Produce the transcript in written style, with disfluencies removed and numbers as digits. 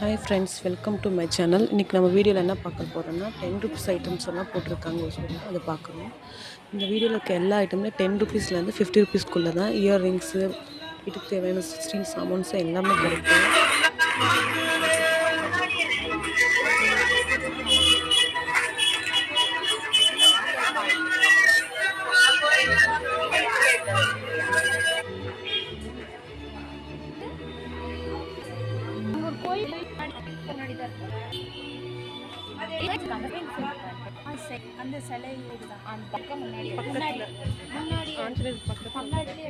Hi friends, welcome to my channel. இன்றைக்கி நம்ம வீடியோவில் என்ன பார்க்க போகிறோம்னா 10 ருபீஸ் ஐட்டம்ஸ் எல்லாம் போட்டிருக்காங்க ஒரு சொல்லி அதை பார்க்குறோம். இந்த வீடியோவில் இருக்க எல்லா ஐட்டமுமே 10 ருபீஸ்லேருந்து 50 ருபீஸ்க்குள்ளே தான். இயர்ரிங்ஸு, வீட்டுக்கு தேவையான ஸ்டீல் சாமான்ஸு எல்லாமே கிடைக்கும். அந்த சிலை இதுதான் அந்த பக்கம் முன்னாடி பக்கத்தில் முன்னாடி ஆஞ்சநேயர் பக்கத்தில் முன்னாடியே